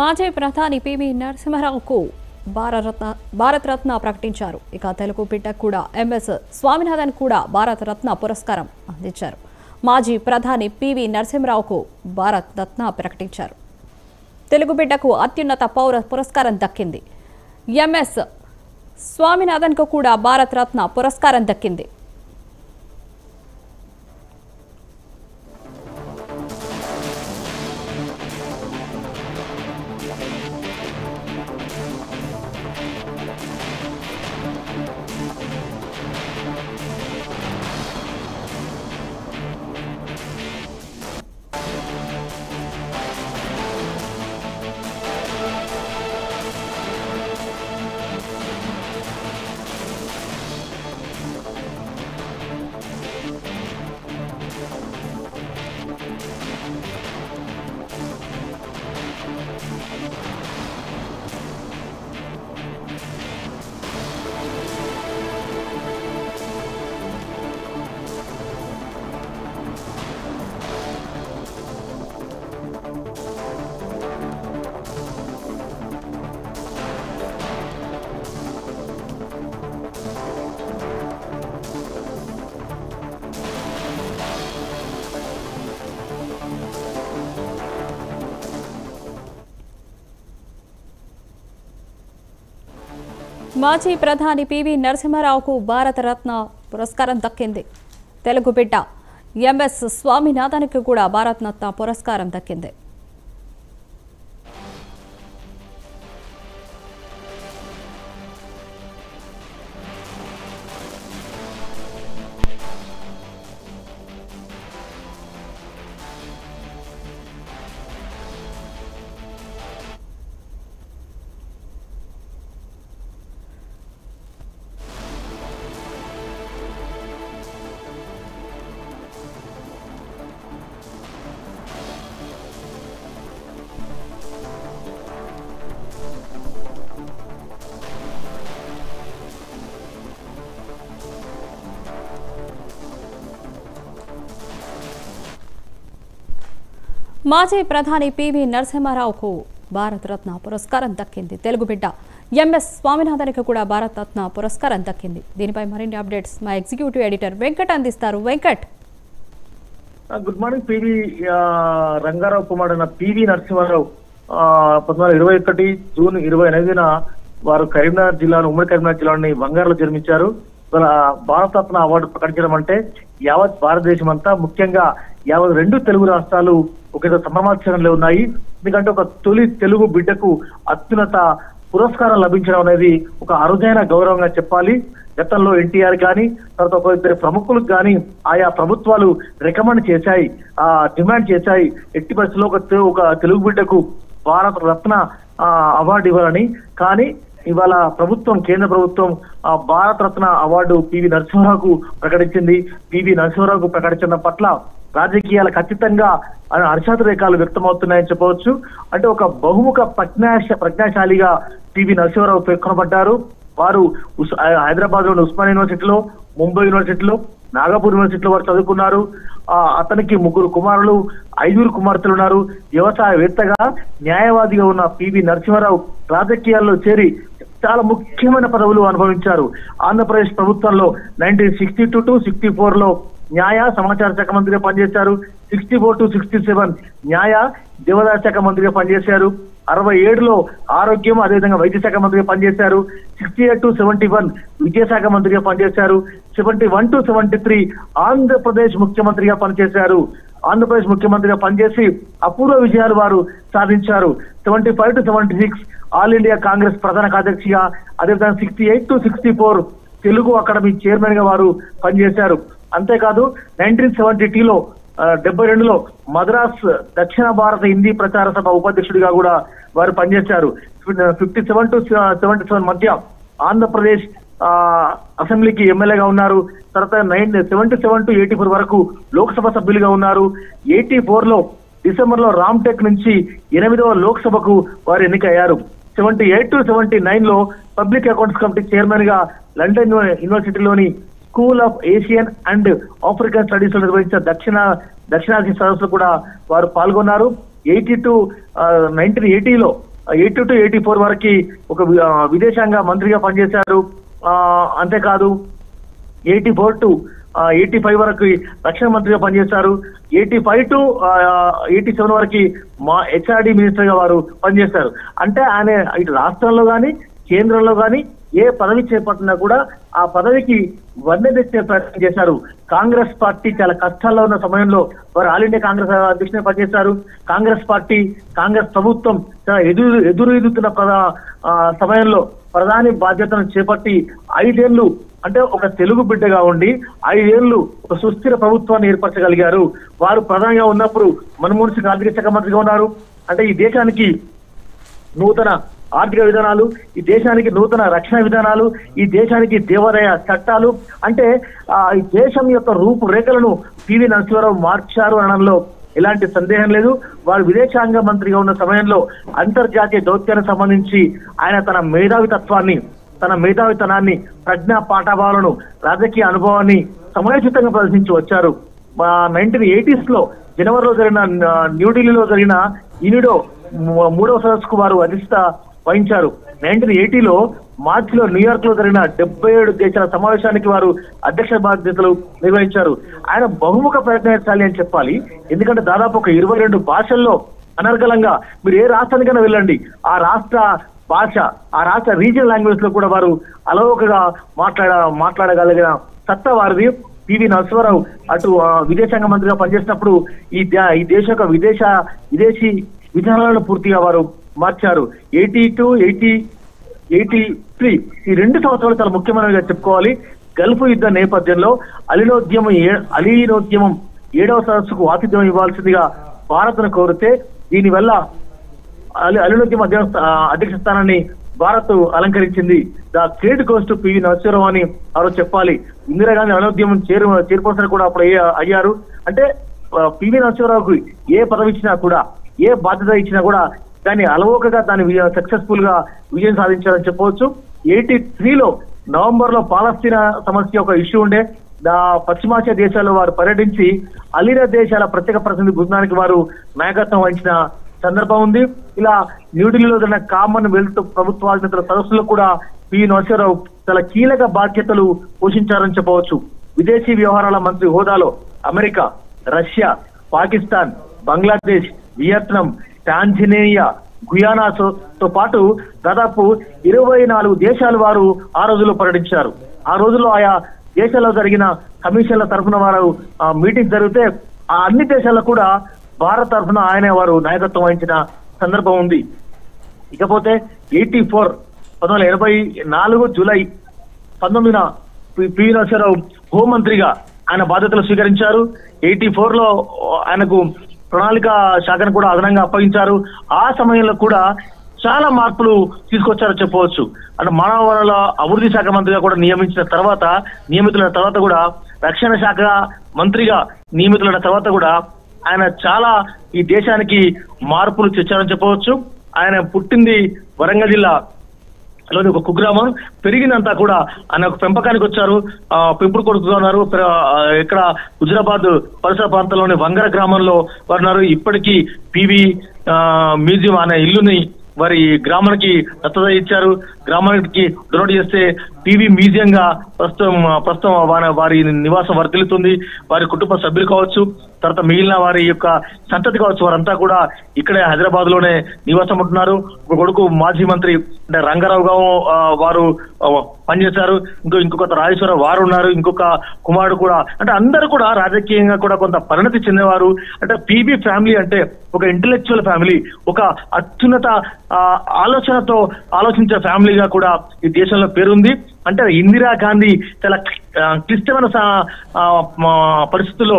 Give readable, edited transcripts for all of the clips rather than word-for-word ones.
మాజీ ప్రధాని పివి నరసింహారావుకు భారతరత్న ప్రకటించారు. ఇక తెలుగు బిడ్డకు కూడా ఎంఎస్ స్వామినాథన్ కూడా భారతరత్న పురస్కారం అందించారు. మాజీ ప్రధాని పివి నరసింహారావుకు భారతరత్న ప్రకటించారు. తెలుగు బిడ్డకు అత్యున్నత పౌర పురస్కారం దక్కింది. ఎంఎస్ స్వామినాథన్కు కూడా భారతరత్న పురస్కారం దక్కింది. మాజీ ప్రధాని పివి నరసింహారావుకు భారతరత్న పురస్కారం దక్కింది. తెలుగు బిడ్డ ఎంఎస్ స్వామినాథన్కి కూడా భారతరత్న పురస్కారం దక్కింది. మాజీ ప్రధాని పివి నరసింహారావుకు భారతరత్న పురస్కారం దక్కింది. తెలుగు బిడ్డ ఎంఎస్ స్వామినాథన్కి కూడా భారతరత్న పురస్కారం దక్కింది. దీనిపై మరిన్ని అప్డేట్స్ మా ఎగ్జిక్యూటివ్ ఎడిటర్ వెంకట్ అందిస్తారు. Venkat, good morning. PV Rangarao కుమారుడైన పివి నరసింహారావు 1921 జూన్ 28న వారు కరీంనగర్ జిల్లాలో ఉమ్మడి కరీంనగర్ జిల్లాలోని బంగారులో జన్మించారు. భారతరత్న అవార్డు ప్రకటించడం అంటే యావత్ భారతదేశం అంతా, ముఖ్యంగా యావత్ 2 తెలుగు రాష్ట్రాలు ఒక సంభ్రమాచరణలో ఉన్నాయి. ఎందుకంటే ఒక తొలి తెలుగు బిడ్డకు అత్యున్నత పురస్కారం లభించడం అనేది ఒక అరుదైన గౌరవంగా చెప్పాలి. గతంలో ఎన్టీఆర్ కానీ, తర్వాత ఒక ఇద్దరు ప్రముఖులకు కానీ ఆయా ప్రభుత్వాలు రికమెండ్ చేశాయి, డిమాండ్ చేశాయి, ఎట్టి పరిస్థితుల్లో ఒక తెలుగు బిడ్డకు భారత రత్న అవార్డు ఇవ్వాలని. కానీ ఇవాళ కేంద్ర ప్రభుత్వం భారత రత్న అవార్డు పివి నరసింహారావుకు ప్రకటించింది. పివి నరసింహారావుకు ప్రకటించడం పట్ల రాజకీయాలు ఖచ్చితంగా హర్షాతిరేకాలు వ్యక్తమవుతున్నాయని చెప్పవచ్చు. అంటే ఒక బహుముఖ ప్రజ్ఞాశాలిగా పివి నరసింహారావు పేర్కొనబడ్డారు. వారు హైదరాబాద్ లోని ఉస్మానియా యూనివర్సిటీలో, ముంబై యూనివర్సిటీలో, నాగపూర్ యూనివర్సిటీలో వారు చదువుకున్నారు. అతనికి 3 కుమారులు, 5 కుమార్తెలు ఉన్నారు. వ్యవసాయవేత్తగా, న్యాయవాదిగా ఉన్న పివి నరసింహారావు రాజకీయాల్లో చేరి చాలా ముఖ్యమైన పదవులు అనుభవించారు. ఆంధ్రప్రదేశ్ ప్రభుత్వంలో 1962 to 64లో న్యాయ సమాచార శాఖ మంత్రిగా పనిచేశారు. 64 to 67 న్యాయ దేవాదాయ శాఖ మంత్రిగా పనిచేశారు. 67లో ఆరోగ్యం, అదేవిధంగా వైద్య శాఖ మంత్రిగా పనిచేశారు. 68 to 71 విద్యాశాఖ మంత్రిగా పనిచేశారు. 71 to 73 ఆంధ్రప్రదేశ్ ముఖ్యమంత్రిగా పనిచేశారు. ఆంధ్రప్రదేశ్ ముఖ్యమంత్రిగా పనిచేసి అపూర్వ విజయాలు వారు సాధించారు. 75 to 76 ఆల్ ఇండియా కాంగ్రెస్ ప్రధాన కార్యదర్శిగా, అదేవిధంగా 68 to 64 తెలుగు అకాడమీ చైర్మన్ గా వారు పనిచేశారు. అంతేకాదు 1972లో 72లో మద్రాస్ దక్షిణ భారత హిందీ ప్రచార సభ ఉపాధ్యక్షుడిగా కూడా వారు పనిచేశారు. 57 to 77 మధ్య ఆంధ్రప్రదేశ్ అసెంబ్లీకి ఎమ్మెల్యేగా ఉన్నారు. తర్వాత 77 to 84 వరకు లోక్సభ సభ్యులుగా ఉన్నారు. 84లో డిసెంబర్లో రామ్టెక్ నుంచి 8వ లోక్సభకు వారు ఎన్నికయ్యారు. 78 to 79లో పబ్లిక్ అకౌంట్స్ కమిటీ చైర్మన్ గా లండన్ యూనివర్సిటీలోని school of Asian and African studies లో నిర్వహించిన దక్షిణాది సదస్సులో కూడా వారు పాల్గొన్నారు. 1980లో 82 to 84 వరకు ఒక విదేశాంగ మంత్రిగా పనిచేశారు. అంతేకాదు 84 to 85 వరకు రక్షణ మంత్రిగా పనిచేశారు. 85 to 87 వరకు మా హెచ్ఆర్డి మినిస్టర్ గా వారు పనిచేశారు. అంటే ఆయన ఇటు రాష్ట్రంలో కానీ కేంద్రంలో కానీ ఏ పదవి చేపట్టినా కూడా ఆ పదవికి వన్నె తెచ్చే ప్రయత్నం చేశారు. కాంగ్రెస్ పార్టీ చాలా కష్టాల్లో ఉన్న సమయంలో వారు ఆల్ ఇండియా కాంగ్రెస్ అధ్యక్షుడిగా పనిచేశారు. కాంగ్రెస్ ప్రభుత్వం చాలా ఎదురుతున్న సమయంలో ప్రధాని బాధ్యతను చేపట్టి 5 ఏళ్లు అంటే ఒక తెలుగు బిడ్డగా ఉండి 5 ఏళ్లు ఒక సుస్థిర ప్రభుత్వాన్ని ఏర్పరచగలిగారు. వారు ప్రధానిగా ఉన్నప్పుడు మన్మోహన్ సింగ్ ఆర్థిక శాఖ మంత్రిగా ఉన్నారు. అంటే ఈ దేశానికి నూతన ఆర్థిక విధానాలు, ఈ దేశానికి నూతన రక్షణ విధానాలు, ఈ దేశానికి దేవాదాయ చట్టాలు, అంటే ఈ దేశం యొక్క రూపురేఖలను పివి నరసింహారావు మార్చారు అనడంలో ఎలాంటి సందేహం లేదు. వారు విదేశాంగ మంత్రిగా ఉన్న సమయంలో అంతర్జాతీయ దౌత్యానికి సంబంధించి ఆయన తన మేధావితనాన్ని, ప్రజ్ఞా పాఠవాలను, రాజకీయ అనుభవాన్ని సమయోచితంగా ప్రదర్శించి వచ్చారు. 1980s లో జనవరిలో జరిగిన న్యూఢిల్లీలో జరిగిన యూనిడో 3వ సదస్సుకు వారు అధ్యక్షత వహించారు. 1980లో మార్చిలో న్యూయార్క్ లో జరిగిన 77 దేశాల సమావేశానికి వారు అధ్యక్ష బాధ్యతలు నిర్వహించారు. ఆయన బహుముఖ ప్రయత్నశాలి అని చెప్పాలి. ఎందుకంటే దాదాపు ఒక 22 భాషల్లో అనర్గళంగా మీరు ఏ రాష్ట్రానికైనా వెళ్ళండి, ఆ రాష్ట్ర భాష, ఆ రాష్ట్ర రీజనల్ లాంగ్వేజ్ లో కూడా వారు అలవోకగా మాట్లాడగలిగిన సత్తా వారిది. పివి నరసింహారావు అటు విదేశాంగ మంత్రిగా పనిచేసినప్పుడు ఈ దేశ యొక్క విదేశీ విధానాలను పూర్తిగా వారు మార్చారు. 82, 83 ఈ 2 సంవత్సరాలు చాలా ముఖ్యమైనవిగా చెప్పుకోవాలి. గల్ఫ్ యుద్ధ నేపథ్యంలో అలీనోద్యమం 7వ సదస్సుకు ఆతిథ్యం ఇవ్వాల్సిందిగా భారత్ను కోరితే దీనివల్ల అలీనోద్యమ అధ్యక్ష స్థానాన్ని భారత్ అలంకరించింది. The credit goes to PV Narasimha Rao అని ఎవరో చెప్పాలి. ఇందిరాగాంధీ అలీనోద్యమం చైర్పర్సన్ కూడా అప్పుడు అయ్యారు. అంటే పివి నరసింహారావుకు ఏ పదవి ఇచ్చినా కూడా, ఏ బాధ్యత ఇచ్చినా కూడా దాన్ని అలవోకగా దాన్ని సక్సెస్ఫుల్ గా విజయం సాధించారని చెప్పవచ్చు. 83లో నవంబర్ లో పాలస్తీనా సమస్య ఒక ఇష్యూ ఉండే. పశ్చిమాసియా దేశాల్లో వారు పర్యటించి అలీన దేశాల ప్రత్యేక ప్రతినిధి బృందానికి వారు నాయకత్వం వహించిన సందర్భం ఉంది. ఇలా న్యూఢిల్లీలో జరిగిన కామన్వెల్త్ ప్రభుత్వాధినేతల సదస్సులో కూడా పివి నరసింహారావు చాలా కీలక బాధ్యతలు పోషించారని చెప్పవచ్చు. విదేశీ వ్యవహారాల మంత్రి హోదాలో America, Russia, Pakistan, Bangladesh, Vietnam, Tanzania, గుయానాతో పాటు దాదాపు 24 దేశాలు వారు ఆ రోజుల్లో పర్యటించారు. ఆ రోజుల్లో ఆయా దేశాల్లో జరిగిన కమిషన్ల తరఫున వారు మీటింగ్ జరిగితే ఆ అన్ని దేశాల్లో కూడా భారత్ తరఫున ఆయనే వారు నాయకత్వం వహించిన సందర్భం ఉంది. ఇకపోతే 1984 జూలై 19న పివి నరసింహారావు హోంమంత్రిగా ఆయన బాధ్యతలు స్వీకరించారు. 84లో ఆయనకు ప్రణాళిక శాఖను కూడా అదనంగా అప్పగించారు. ఆ సమయంలో కూడా చాలా మార్పులు తీసుకొచ్చారో చెప్పవచ్చు. అంటే మానవ వనరుల అభివృద్ధి శాఖ మంత్రిగా కూడా నియమితులైన తర్వాత కూడా, రక్షణ శాఖ మంత్రిగా నియమితులైన తర్వాత కూడా ఆయన చాలా ఈ దేశానికి మార్పులు తెచ్చారని చెప్పవచ్చు. ఆయన పుట్టింది వరంగల్ జిల్లాలోని ఒక కుగ్రామం, పెరిగినంతా కూడా ఆయన ఒక పెంపకానికి వచ్చారు. పెంపుడు కొడుకుగా ఉన్నారు. ఇక్కడ హుజరాబాద్ పరిసర ప్రాంతంలోని వంగర గ్రామంలో ఉన్నారు. ఇప్పటికీ పివి మ్యూజియం అనే ఇల్లుని వారి గ్రామానికి దత్తత ఇచ్చారు. గ్రామానికి డొనేట్ చేస్తే పివి మ్యూజియం గా ప్రస్తుతం వారి నివాసం వర్తిల్లుతుంది. వారి కుటుంబ సభ్యులు కావచ్చు, తర్వాత మిగిలిన వారి యొక్క సంతతి కావచ్చు, వారంతా కూడా ఇక్కడే హైదరాబాద్ లోనే నివాసం ఉంటున్నారు. ఒక కొడుకు మాజీ మంత్రి అంటే రంగారావుగా వారు పనిచేశారు. ఇంకొక రాజేశ్వరరావు వారు ఉన్నారు. ఇంకొక కుమారుడు కూడా. అంటే అందరూ కూడా రాజకీయంగా కూడా కొంత పరిణతి చెందేవారు. అంటే పిబి ఫ్యామిలీ అంటే ఒక ఇంటెలెక్చువల్ ఫ్యామిలీ, ఒక అత్యున్నత ఆలోచనతో ఆలోచించే ఫ్యామిలీగా కూడా ఈ దేశంలో పేరుంది. అంటే ఇందిరాగాంధీ చాలా క్లిష్టమైన పరిస్థితుల్లో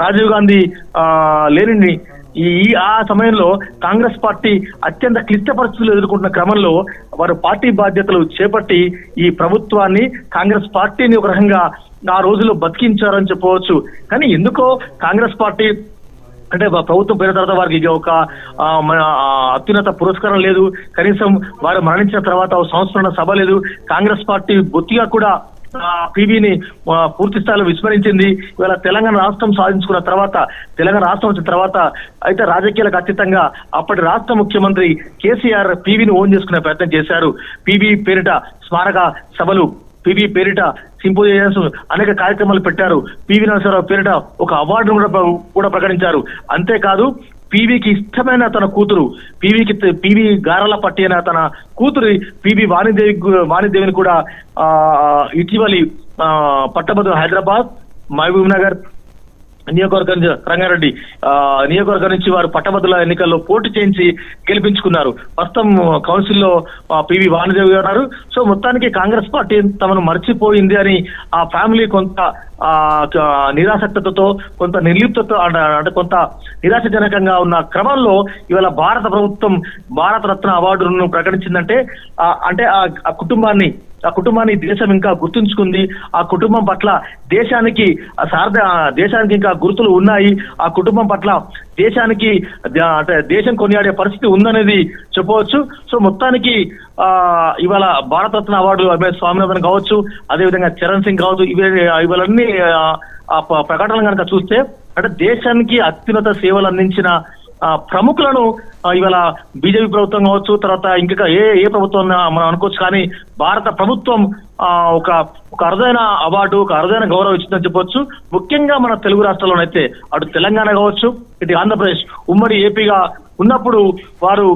రాజీవ్ గాంధీ లేని ఆ సమయంలో కాంగ్రెస్ పార్టీ అత్యంత క్లిష్ట పరిస్థితులు ఎదుర్కొంటున్న క్రమంలో వారు పార్టీ బాధ్యతలు చేపట్టి ఈ ప్రభుత్వాన్ని, కాంగ్రెస్ పార్టీని ఒక రకంగా ఆ రోజుల్లో బతికించారని చెప్పవచ్చు. కానీ ఎందుకో కాంగ్రెస్ పార్టీ అంటే ప్రభుత్వం పోయిన తర్వాత వారికి ఒక అత్యున్నత పురస్కారం లేదు. కనీసం వారు మరణించిన తర్వాత సంస్మరణ సభ లేదు. కాంగ్రెస్ పార్టీ బొత్తిగా కూడా పివిని పూర్తి స్థాయిలో విస్మరించింది. ఇవాళ తెలంగాణ రాష్ట్రం సాధించుకున్న తర్వాత, తెలంగాణ రాష్ట్రం వచ్చిన తర్వాత అయితే రాజకీయాలకు అతీతంగా అప్పటి రాష్ట్ర ముఖ్యమంత్రి కేసీఆర్ పివిని ఓన్ చేసుకునే ప్రయత్నం చేశారు. పివి పేరిట స్మారక సభలు, పివి పేరిట సింపోజియమ్స్, అనేక కార్యక్రమాలు పెట్టారు. పివి నరసింహారావు పేరిట ఒక అవార్డును కూడా ప్రకటించారు. అంతేకాదు పివికి ఇష్టమైన తన కూతురు, పివి గారలపట్టి అయిన తన కూతురు పివి వాణిదేవిని కూడా ఇటీవలి పట్టభద్రులు హైదరాబాద్, మహబూబ్ నగర్ నియోజకవర్గం, రంగారెడ్డి నియోజకవర్గం నుంచి వారు పట్టభద్రుల ఎన్నికల్లో పోటీ చేయించి గెలిపించుకున్నారు. ప్రస్తుతం కౌన్సిల్లో పివి వాణిదేవి ఉన్నారు. సో మొత్తానికి కాంగ్రెస్ పార్టీ తమను మర్చిపోయింది అని ఆ ఫ్యామిలీ కొంత నిరాసక్తతో, కొంత నిర్లిప్తతో, అంటే కొంత నిరాశజనకంగా ఉన్న క్రమంలో ఇవాళ భారత ప్రభుత్వం భారత రత్న అవార్డును ప్రకటించిందంటే అంటే ఆ కుటుంబాన్ని దేశం ఇంకా గుర్తుంచుకుంది. ఆ కుటుంబం పట్ల దేశానికి ఇంకా గుర్తులు ఉన్నాయి. ఆ కుటుంబం పట్ల దేశానికి అంటే దేశం కొనియాడే పరిస్థితి ఉందనేది చెప్పవచ్చు. సో మొత్తానికి ఇవాళ భారతరత్న అవార్డు స్వామినాథన్ కావచ్చు, అదేవిధంగా చరణ్ సింగ్ కావచ్చు, ఇవన్నీ ప్రకటనలు కనుక చూస్తే అంటే దేశానికి అత్యున్నత సేవలు అందించిన ప్రముఖులను ఇవాళ బీజేపీ ప్రభుత్వం కావచ్చు, తర్వాత ఇంకా ఏ ప్రభుత్వం మనం అనుకోవచ్చు, కానీ భారత ప్రభుత్వం ఒక అరుదైన అవార్డు, ఒక అరుదైన గౌరవం ఇచ్చిందని చెప్పొచ్చు. ముఖ్యంగా మన తెలుగు రాష్ట్రాల్లోనైతే అటు తెలంగాణ కావచ్చు, ఇటు ఆంధ్రప్రదేశ్ ఉమ్మడి ఏపీగా ఉన్నప్పుడు వారు